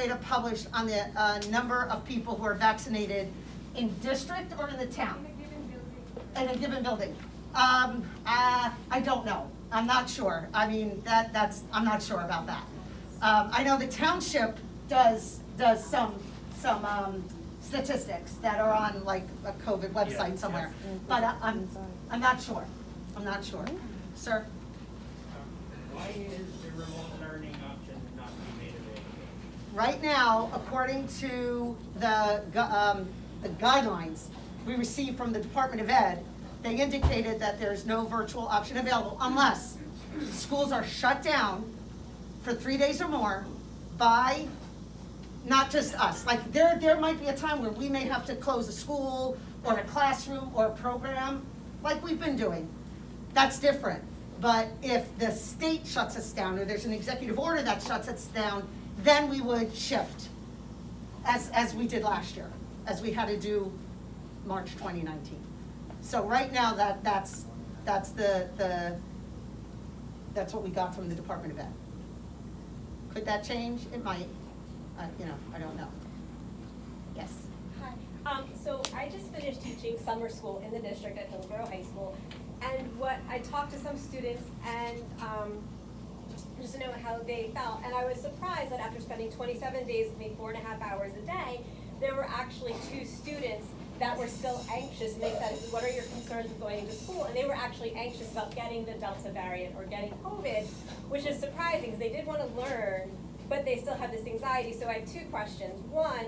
data published on the number of people who are vaccinated in district or in the town? In a given building. I don't know. I'm not sure. I mean, I'm not sure about that. I know the township does some statistics that are on like a COVID website somewhere, but I'm not sure. I'm not sure. Sir? Why is the remote learning option not being made available? Right now, according to the guidelines we received from the Department of Ed, they indicated that there's no virtual option available unless schools are shut down for 3 days or more by not just us. Like there might be a time where we may have to close a school or a classroom or a program like we've been doing. That's different. But if the state shuts us down or there's an executive order that shuts us down, then we would shift as we did last year, as we had to do March 2019. So right now that's what we got from the Department of Ed. Could that change? It might. I don't know. Yes. Hi. So I just finished teaching summer school in the district at Hillsborough High School, and I talked to some students and just to know how they felt, and I was surprised that after spending 27 days with me, 4.5 hours a day, there were actually 2 students that were still anxious, and they said, what are your concerns with going to school? And they were actually anxious about getting the Delta variant or getting COVID, which is surprising because they did want to learn, but they still have this anxiety. So I have 2 questions. One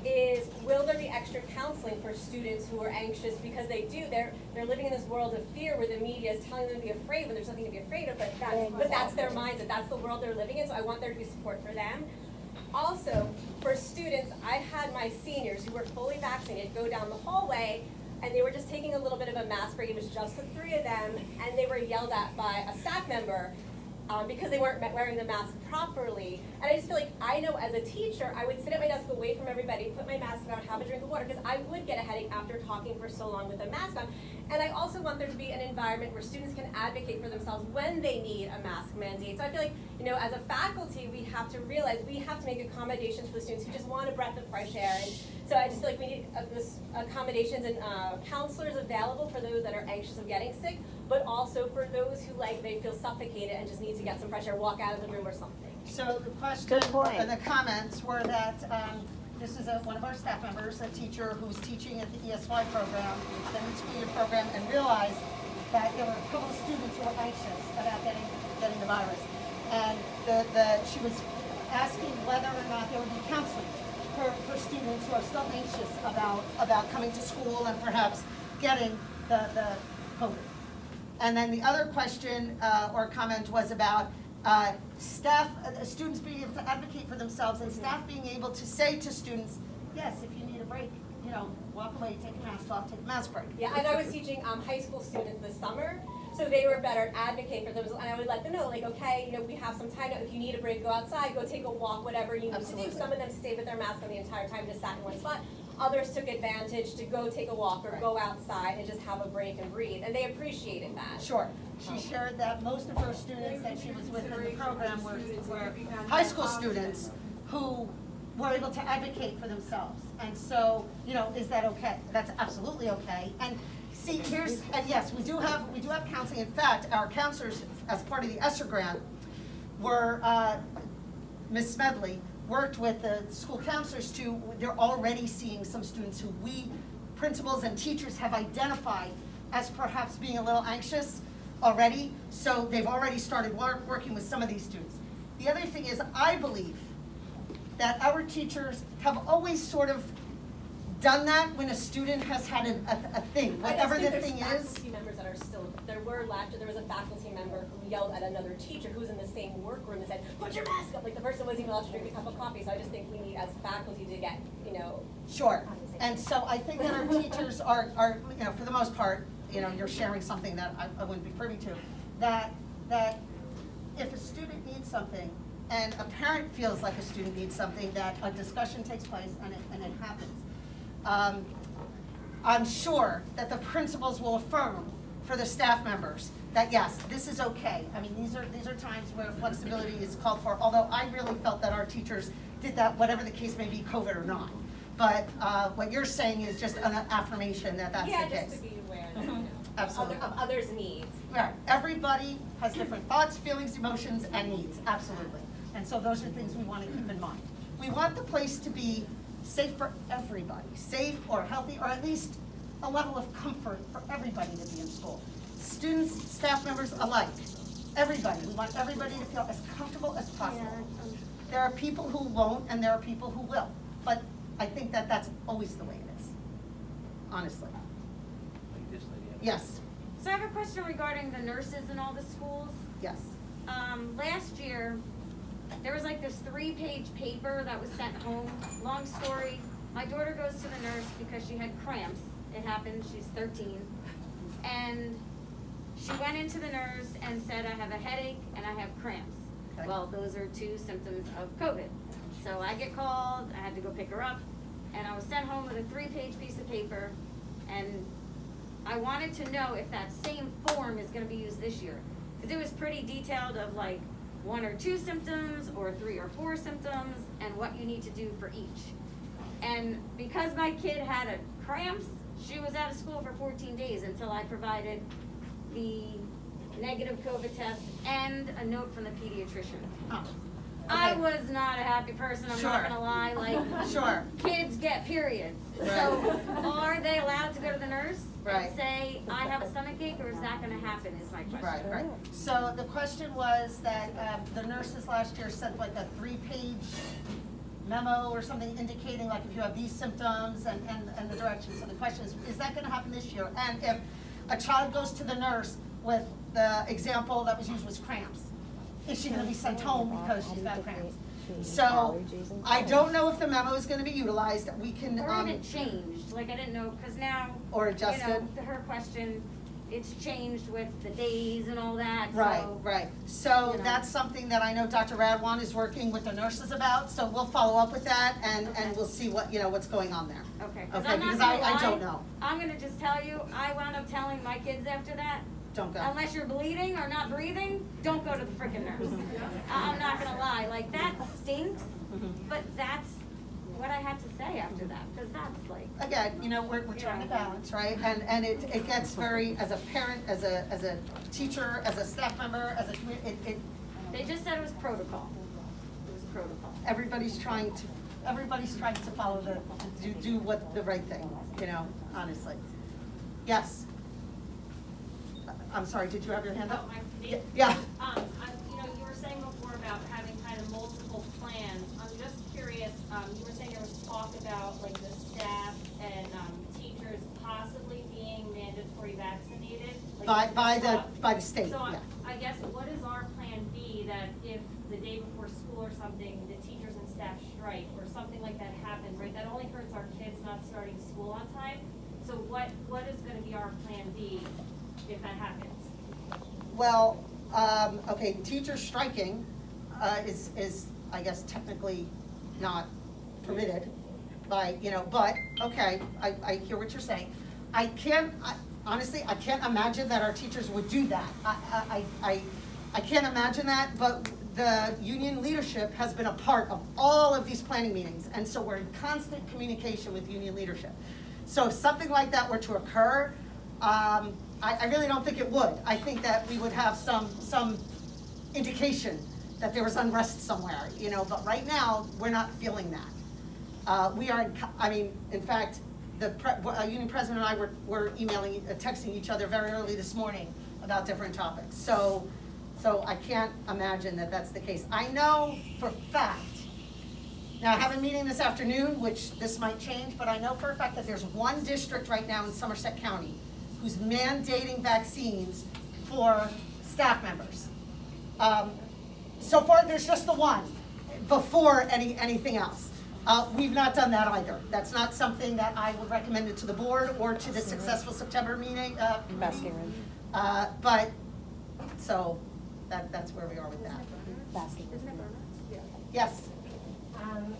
is, will there be extra counseling for students who are anxious because they're living in this world of fear where the media is telling them to be afraid when there's nothing to be afraid of, but that's their mindset, that's the world they're living in, so I want there to be support for them. Also, for students, I had my seniors who were fully vaccinated go down the hallway, and they were just taking a little bit of a mask break. It was just the 3 of them, and they were yelled at by a staff member because they weren't wearing the mask properly. And I just feel like, I know as a teacher, I would sit at my desk away from everybody, put my mask on, have a drink of water, because I would get a headache after talking for so long with a mask on. And I also want there to be an environment where students can advocate for themselves when they need a mask mandate. So I feel like, as a faculty, we have to realize we have to make accommodations for the students who just want a breath of fresh air. And so I just feel like we need accommodations and counselors available for those that are anxious of getting sick, but also for those who they feel suffocated and just need to get some fresh air, walk out of the room or something. So the question and the comments were that this is one of our staff members, a teacher who's teaching at the ESY program, the extended school year program, and realized that there were a couple of students who were anxious about getting the virus. And she was asking whether or not there would be counseling for students who are still anxious about coming to school and perhaps getting the COVID. And then the other question or comment was about students being able to advocate for themselves and staff being able to say to students, yes, if you need a break, walk away, take a mask off, take a mask break. Yeah, and I was teaching high school students this summer, so they were better at advocate for themselves, and I would let them know, okay, we have some time now. If you need a break, go outside, go take a walk, whatever you need to do. Some of them stayed with their mask on the entire time, just sat in one spot. Others took advantage to go take a walk or go outside and just have a break and breathe, and they appreciated that. Sure. She shared that most of her students that she was with in the program were high school students who were able to advocate for themselves. And so, is that okay? That's absolutely okay. And see, and yes, we do have counseling. In fact, our counselors, as part of the ESSER grant, were Ms. Smedley worked with the school counselors they're already seeing some students who principals and teachers have identified as perhaps being a little anxious already. So they've already started working with some of these students. The other thing is, I believe that our teachers have always sort of done that when a student has had a thing, whatever the thing is. Faculty members that are still, there was a faculty member who yelled at another teacher who was in the same workroom and said, put your mask up, like the person wasn't even allowed to drink a cup of coffee. So I just think we need, as faculty, to get, Sure, and so I think that our teachers are, for the most part, you're sharing something that I wouldn't be privy to, that if a student needs something, and a parent feels like a student needs something, that a discussion takes place and it happens. I'm sure that the principals will affirm for the staff members that yes, this is okay. I mean, these are times where flexibility is called for, although I really felt that our teachers did that, whatever the case may be, COVID or not. But what you're saying is just an affirmation that that's the case. Yeah, just to be aware that, you know, Absolutely. of others' needs. Right, everybody has different thoughts, feelings, emotions, and needs, absolutely. And so those are things we want to keep in mind. We want the place to be safe for everybody, safe or healthy, or at least a level of comfort for everybody to be in school. Students, staff members alike, everybody. We want everybody to feel as comfortable as possible. There are people who won't, and there are people who will. But I think that that's always the way it is, honestly. Yes, So I have a question regarding the nurses in all the schools. yes. Last year, there was like this 3-page paper that was sent home. Long story, my daughter goes to the nurse because she had cramps. It happened, she's 13. And she went into the nurse and said, I have a headache and I have cramps. Okay. Well, those are 2 symptoms of COVID. So I get called, I had to go pick her up, and I was sent home with a 3-page piece of paper, and I wanted to know if that same form is gonna be used this year. Because it was pretty detailed of like 1 or 2 symptoms, or 3 or 4 symptoms, and what you need to do for each. And because my kid had a cramps, she was out of school for 14 days until I provided the negative COVID test and a note from the pediatrician. Oh, I okay. was not a happy person, I'm not Sure. gonna lie, like, Sure. kids get periods. Right. So, are they allowed to go to the nurse Right. and say, I have a stomachache, or is that gonna happen, is my question. Right, right. So the question was that the nurses last year sent like a 3-page memo or something indicating like if you have these symptoms and the directions. So the question is that gonna happen this year? And if a child goes to the nurse with the example that was used was cramps, is she gonna be sent home because she's got cramps? So I don't know if the memo is gonna be utilized. We can, Or if it changed, like, I didn't know, cause now, or you know, adjusted. her question, it's changed with the days and all that, so. Right, right. So you know. that's something that I know Dr. Radwan is working with the nurses about, so we'll follow up with that and Okay. we'll see what, what's going on there. Okay, cause Okay, I'm not because gonna I don't lie, know. I'm gonna just tell you, I wound up telling my kids after that, Don't go. unless you're bleeding or not breathing, don't go to the frickin' nurse. I'm not gonna lie, like, that stinks, but that's what I had to say after that, cause that's like, Again, we're trying to balance, right? And it gets very, as a parent, as a teacher, as a staff member, as a community, they just said it was protocol. It was protocol. everybody's trying to follow do what the right thing, honestly. Yes. I'm sorry, did you have your hand up? Yeah. You were saying before about having kind of multiple plans. I'm just curious, you were saying there was talk about like the staff and teachers possibly being mandatory vaccinated. Like, By the state, So yeah. I guess what is our plan B that if the day before school or something, the teachers and staff strike or something like that happens, right? That only hurts our kids not starting school on time. So what is gonna be our plan B if that happens? Well, okay, teachers striking is, I guess, technically not permitted by, but, okay, I hear what you're saying. Honestly, I can't imagine that our teachers would do that. I can't imagine that, but the union leadership has been a part of all of these planning meetings, and so we're in constant communication with union leadership. So if something like that were to occur, I really don't think it would. I think that we would have some indication that there was unrest somewhere, but right now, we're not feeling that. We are, in fact, the union president and I were texting each other very early this morning about different topics. So I can't imagine that that's the case. I know for a fact, now I have a meeting this afternoon, which this might change, but I know for a fact that there's one district right now in Somerset County who's mandating vaccines for staff members. So far, there's just the one before anything else. We've not done that either. That's not something that I would recommend it to the board or to the successful September meeting. But, so that's where we are with that. Isn't it Burma? Yes,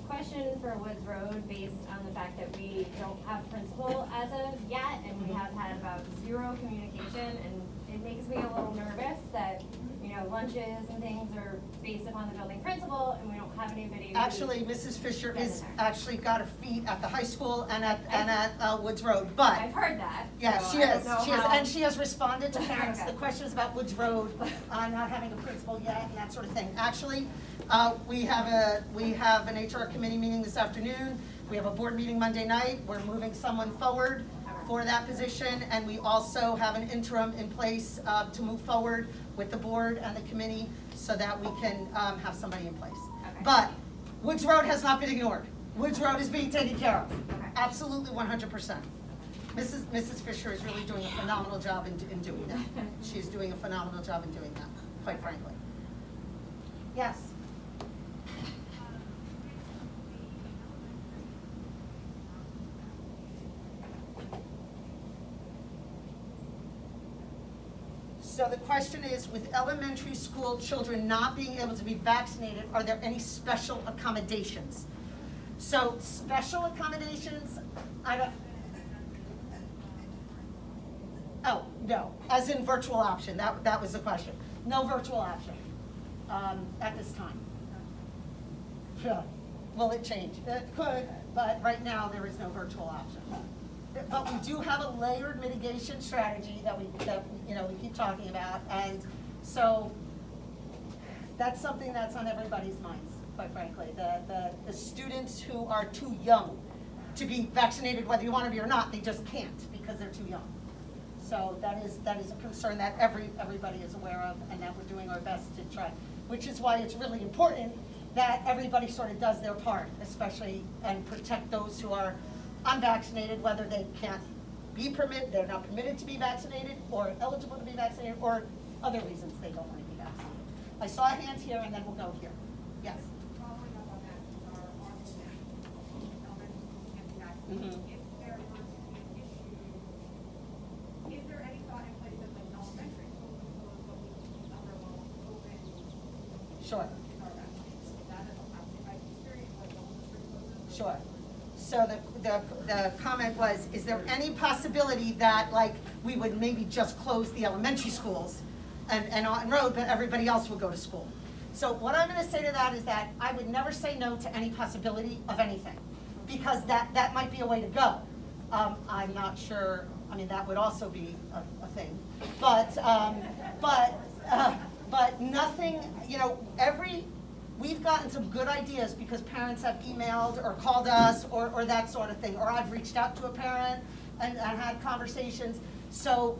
Question for Woods Road, based on the fact that we don't have principal as of yet, and we have had about 0 communication, and it makes me a little nervous that, you know, lunches and things are based upon the building principal, and we don't have anybody who's. Actually, Mrs. Fisher been is there. actually got her feet at the high school and at Woods Road, but. I've heard that. Yeah, so she I don't is, know she is, how- and she has responded to parents, Okay. the questions about Woods Road, not having a principal yet and that sort of thing. Actually, we have an HR committee meeting this afternoon, we have a board meeting Monday night, we're moving someone forward for that position, and we also have an interim in place, to move forward with the board and the committee so that we can, have somebody in place. Okay. But Woods Road has not been ignored, Woods Road is being taken care of, Okay. absolutely 100%. Mrs. Fisher is really doing a phenomenal job in doing that. She's doing a phenomenal job in doing that, quite frankly. Yes? So the question is, with elementary school children not being able to be vaccinated, are there any special accommodations? So special accommodations, I don't. Oh, no, as in virtual option, that was the question. No virtual option, at this time. Yeah. Will it change? It could, but right now there is no virtual option. But we do have a layered mitigation strategy that we keep talking about, and so that's something that's on everybody's minds, quite frankly. The students who are too young to be vaccinated, whether you want to be or not, they just can't because they're too young. So that is a concern that everybody is aware of, and that we're doing our best to try, which is why it's really important that everybody sort of does their part, especially, and protect those who are unvaccinated, whether they can't they're not permitted to be vaccinated, or eligible to be vaccinated, or other reasons they don't want to be vaccinated. I saw a hand here, and then we'll go here. Yes? Following up on that, since our August elementary schools can't be vaccinated, Mhm. if there were to be an issue, is there any thought in place that like elementary schools would close, but we keep other levels open? Sure. With our vaccines? Is that an outside experience, like the whole district closes? Sure. So the comment was, is there any possibility that, like, we would maybe just close the elementary schools and on road, but everybody else will go to school? So what I'm gonna say to that is that I would never say no to any possibility of anything, because that might be a way to go. I'm not sure, I mean, that would also be a thing, but nothing, we've gotten some good ideas because parents have emailed or called us or that sort of thing, or I've reached out to a parent and had conversations. So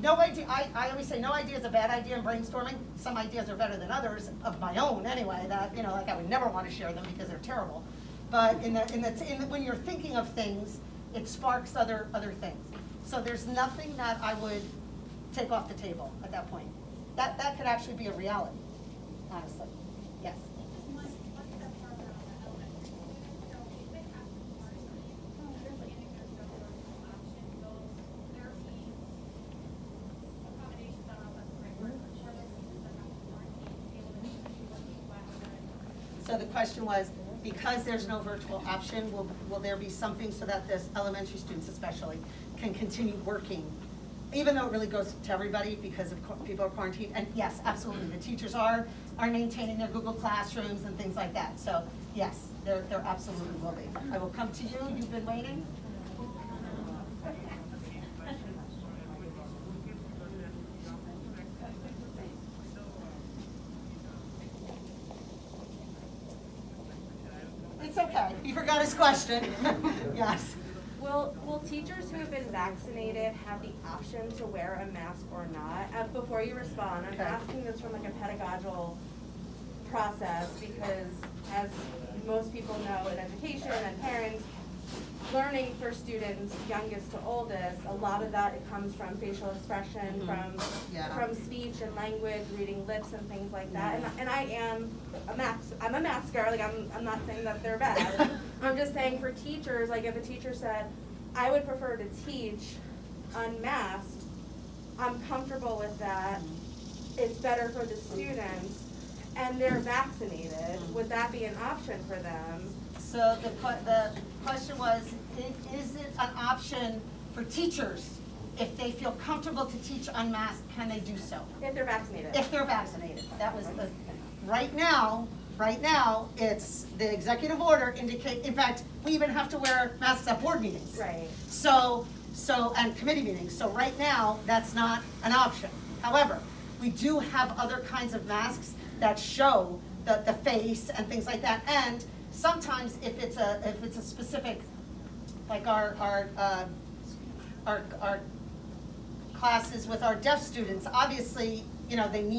no idea, I always say no idea is a bad idea in brainstorming. Some ideas are better than others, of my own anyway, that, like I would never want to share them because they're terrible. But when you're thinking of things, it sparks other things. So there's nothing that I would take off the table at that point. That could actually be a reality, honestly. Yes. One step further on the elementary school students, so if they have to quarantine, understanding there's no virtual option, those therapies, accommodations, I don't know if that's the right word, but for those students that have to quarantine, to be able to continue working while they're. So the question was, because there's no virtual option, will there be something so that this elementary students especially can continue working, even though it really goes to everybody because of people are quarantined? And yes, absolutely, the teachers are maintaining their Google Classrooms and things like that. So yes, there absolutely will be. I will come to you, you've been waiting. It's okay, he forgot his question. Yes. Will teachers who have been vaccinated have the option to wear a mask or not? Before you respond, I'm Okay. asking this from like a pedagogical process because as most people know in education and parents, learning for students youngest to oldest, a lot of that, it comes from facial expression, Yeah. from speech and language, reading lips and things like that. And I'm a masker, like I'm not saying that they're bad. I'm just saying for teachers, like if a teacher said, I would prefer to teach unmasked, I'm comfortable with that, it's better for the students, and they're vaccinated, would that be an option for them? So the question was, is it an option for teachers if they feel comfortable to teach unmasked, can they do so? If they're vaccinated. If they're vaccinated, that was the, right now, it's the executive order indicate, in fact, we even have to wear masks at board meetings. Right. So, and committee meetings, so right now, that's not an option. However, we do have other kinds of masks that show the face and things like that, and sometimes if it's a specific, like our classes with our deaf students, obviously, they need